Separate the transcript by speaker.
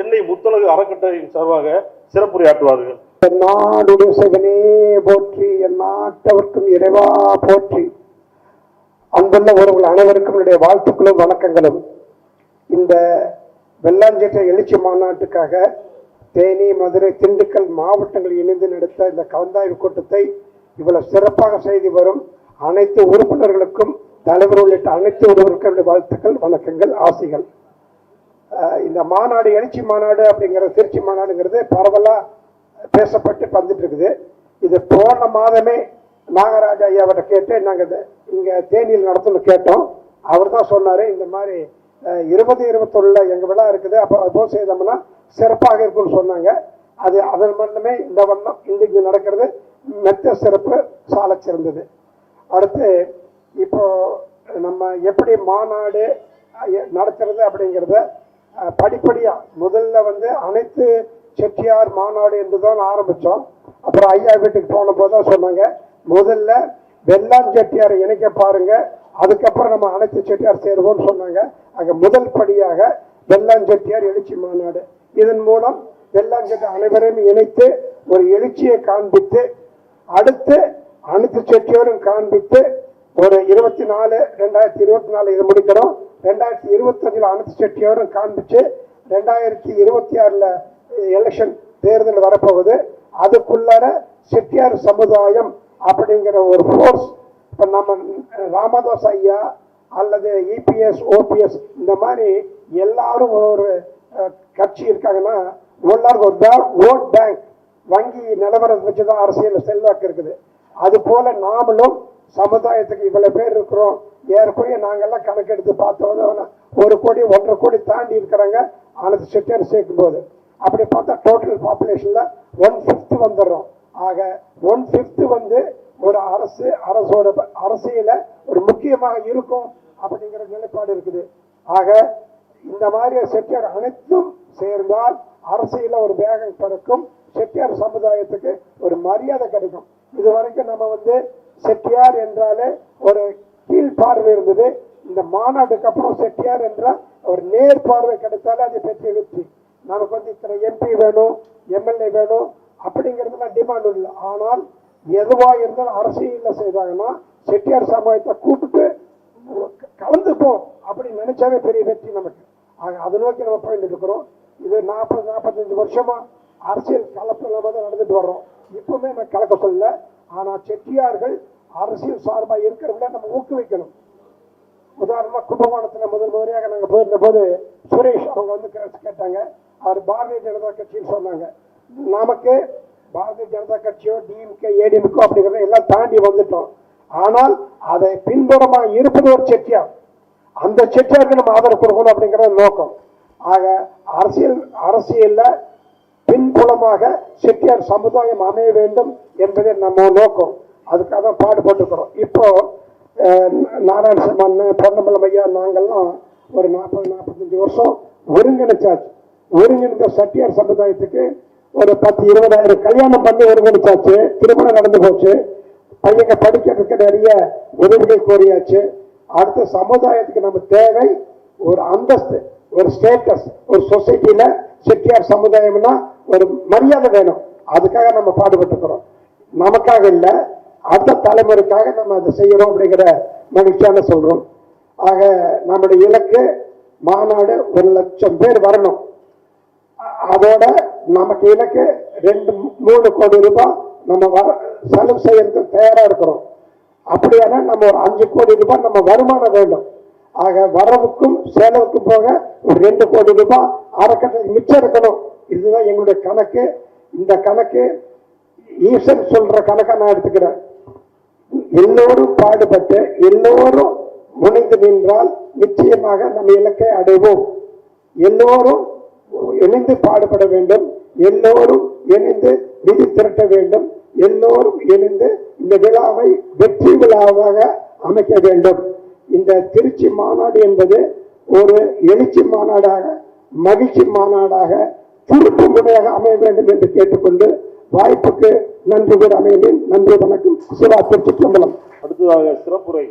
Speaker 1: சென்னை முத்தழகு அறக்கட்டளையின் சார்பாக சிறப்புரையாற்றுவார்கள்.
Speaker 2: நாடுடைய சிவனே போற்றி, என் நாட்டவர்க்கும் இறைவா போற்றி. அன்புள்ள உறவுகள் அனைவருக்கும் என்னுடைய வாழ்த்துக்களும் வணக்கங்களும். இந்த வெள்ளாஞ்சேற்ற எழுச்சி மாநாட்டுக்காக தேனி, மதுரை, திண்டுக்கல் மாவட்டங்கள் இணைந்து நடத்த இந்த கலந்தாய்வு கூட்டத்தை இவ்வளவு சிறப்பாக செய்து வரும் அனைத்து உறுப்பினர்களுக்கும், தலைவர் உள்ளிட்ட அனைத்து உறுப்பினர்களுடைய வாழ்த்துக்கள், வணக்கங்கள், ஆசைகள். இந்த மாநாடு, எழுச்சி மாநாடு அப்படிங்கிறது, திருச்சி மாநாடுங்கிறது பரவலாக பேசப்பட்டு வந்துட்டு இருக்குது. இது போன மாதமே நாகராஜ ஐயாவிட்ட கேட்டு நாங்கள் இங்கே தேனியில் நடத்தணும்னு கேட்டோம். அவர் தான் சொன்னார், இந்த மாதிரி 2021 எங்கள் விழா இருக்குது, அப்போ அதுவும் செய்தோம்னா சிறப்பாக இருக்குன்னு சொன்னாங்க. அதன் மட்டுமே இந்த வண்ணம் இன்றைக்கு நடக்கிறது மெத்த சிறப்பு சால சிறந்தது. அடுத்து இப்போ நம்ம எப்படி மாநாடு நடத்துறது அப்படிங்கிறத படிப்படியாக முதல்ல அனைத்து செட்டியார் மாநாடு என்று தான் ஆரம்பித்தோம். அப்புறம் ஐயா வீட்டுக்கு போன போது தான் சொன்னாங்க, முதல்ல வெள்ளான் செட்டியாரை இணைக்க பாருங்க, அதுக்கப்புறம் நம்ம அனைத்து செட்டியார் சேருவோம்னு சொன்னாங்க. அங்கே முதல் படியாக வெள்ளான் செட்டியார் எழுச்சி மாநாடு. இதன் மூலம் வெள்ளான் செட்டியார் அனைவரையும் இணைத்து ஒரு எழுச்சியை காண்பித்து, அடுத்து அனைத்து செட்டியாரும் காண்பித்து ஒரு 2024 இது முடிக்கிறோம். 2025 அனைத்து செட்டியாரும் காண்பிச்சு 2026 எலெக்ஷன் தேர்தல் வரப்போகுது. அதுக்குள்ளார செட்டியார் சமுதாயம் அப்படிங்கிற ஒரு ஃபோர்ஸ், இப்போ நம்ம ராமதாஸ் ஐயா அல்லது இபிஎஸ், ஓபிஎஸ் இந்த மாதிரி எல்லாரும் ஒரு கட்சி இருக்காங்கன்னா, எல்லாருக்கும் ஒரு ஓட் பேங்க், வங்கி நிலவரத்தை வச்சு தான் அரசியல் செல்வாக்கு இருக்குது. அது போல நாமளும் சமுதாயத்துக்கு இவ்வளவு பேர் இருக்கிறோம், ஏறக்குறைய நாங்கெல்லாம் கணக்கெடுத்து பார்த்தோம் 1 கோடி 1.5 கோடி தாண்டி இருக்கிறாங்க அனைத்து செட்டியார் சேர்க்கும் போது. அப்படி பார்த்தா டோட்டல் பாப்புலேஷன்ல 1/5 வந்துடுறோம். ஆக 1/5 ஒரு அரசோட அரசியல ஒரு முக்கியமாக இருக்கும் அப்படிங்கிற நிலைப்பாடு இருக்குது. ஆக இந்த மாதிரி செட்டியார் அனைத்தும் சேர்ந்தால் அரசியல ஒரு வேகம் பிறக்கும், செட்டியார் சமுதாயத்துக்கு ஒரு மரியாதை கிடைக்கும். இதுவரைக்கும் நம்ம செட்டியார் என்றாலே ஒரு கீழ் பார்வை இருந்தது. இந்த மாநாட்டுக்கு அப்புறம் செட்டியார் என்ற ஒரு நேர் பார்வை கிடைத்தாலே அது பெரிய வெற்றி. நமக்கு இத்தனை எம்பி வேணும், எம்எல்ஏ வேணும் அப்படிங்கிறதுலாம் டிமாண்ட் இல்லை. ஆனால் எதுவாக இருந்தாலும் அரசியலில் செய்தாங்கன்னா செட்டியார் சமுதாயத்தை கூப்பிட்டு கலந்துப்போம் அப்படின்னு நினைச்சாவே பெரிய வெற்றி நமக்கு. ஆக அதை நோக்கி நம்ம போயிட்டு இருக்கிறோம். இது 40-45 வருஷமா அரசியல் கலப்பு இல்லாம தான் நடந்துட்டு வர்றோம். இப்பவுமே நான் கலக்க சொல்ல, ஆனா செட்டியார்கள் அரசியல் சார்பாக இருக்கிறவங்கள நம்ம ஊக்குவிக்கணும். உதாரணமா கும்பகோணத்தில் முதல் முறையாக நாங்கள் போயிருந்த போது சுரேஷ் அவங்க கேட்டாங்க, அவர் பாரதிய ஜனதா கட்சின்னு சொன்னாங்க. நமக்கு பாரதிய ஜனதா கட்சியோ டிஎம்கே ஏடிஎம்கோ அப்படிங்கிறத எல்லாம் தாண்டி வந்துட்டோம். ஆனால் அதை பின்புறமாக இருப்பது ஒரு செட்டியார், அந்த செட்டியாருக்கு நம்ம ஆதரவு கொடுக்கணும் அப்படிங்கிறத நோக்கம். ஆக அரசியல்ல பின்புலமாக செட்டியார் சமுதாயம் அமைய வேண்டும் என்பதே நம்ம நோக்கம். அதுக்காக தான் பாடுபட்டுக்கிறோம். இப்போ நாராயணசம்மன், பொன்னம்பலம் ஐயா நாங்கள்லாம் ஒரு 40-45 வருஷம் ஒருங்கிணைச்சாச்சு. ஒருங்கிணைந்த செட்டியார் சமுதாயத்துக்கு ஒரு 10-20 கல்யாணம் பண்ணி ஒருங்கிணைச்சாச்சு. திருமணம் நடந்து போச்சு. பையங்க படிக்கிறதுக்கு நிறைய உதவிகள் கோரியாச்சு. அடுத்த சமுதாயத்துக்கு நம்ம தேவை ஒரு அந்தஸ்து, ஒரு ஸ்டேட்டஸ், ஒரு சொசைட்டியில செட்டியார் சமுதாயம்னா ஒரு மரியாதை வேணும். அதுக்காக நம்ம பாடுபட்டுக்கிறோம். நமக்காக இல்லை, அடுத்த தலைமுறைக்காக நம்ம அதை செய்யறோம் அப்படிங்கிற மகிழ்ச்சியான சொல்றோம். ஆக நம்முடைய இலக்கு மாநாடு 1,00,000 பேர் வரணும். அதோட நமக்கு இலக்கு 2-3 கோடி ரூபாய் நம்ம செலவு செய்யறதுக்கு தயாரா இருக்கிறோம். அப்படியான நம்ம ஒரு 5 கோடி ரூபாய் நம்ம வருமானம் வேண்டும். ஆக வரவுக்கும் செலவுக்கும் போக ஒரு 2 கோடி ரூபாய் அறக்கட்டளை மிச்சம் இருக்கணும். இதுதான் எங்களுடைய கணக்கு. இந்த கணக்கு ஈசன் சொல்ற கணக்கை நான் எடுத்துக்கிறேன். எல்லோரும் பாடுபட்டு எல்லோரும் முனைந்து நின்றால் நிச்சயமாக நம்ம இலக்கை அடைவோம். எல்லோரும் இணைந்து பாடுபட வேண்டும், எல்லோரும் இணைந்து நிதி திரட்ட வேண்டும், எல்லோரும் இணைந்து இந்த விழாவை வெற்றி விழாவாக அமைக்க வேண்டும். இந்த திருச்சி மாநாடு என்பது ஒரு எழுச்சி மாநாடாக, மகிழ்ச்சி மாநாடாக, திருப்பு முறையாக அமைய வேண்டும் என்று கேட்டுக்கொண்டு வாய்ப்புக்கு நன்றி கூற அமைந்தேன். நன்றி, வணக்கம். சிவா, திருச்சி.
Speaker 1: அடுத்ததாக சிறப்புரை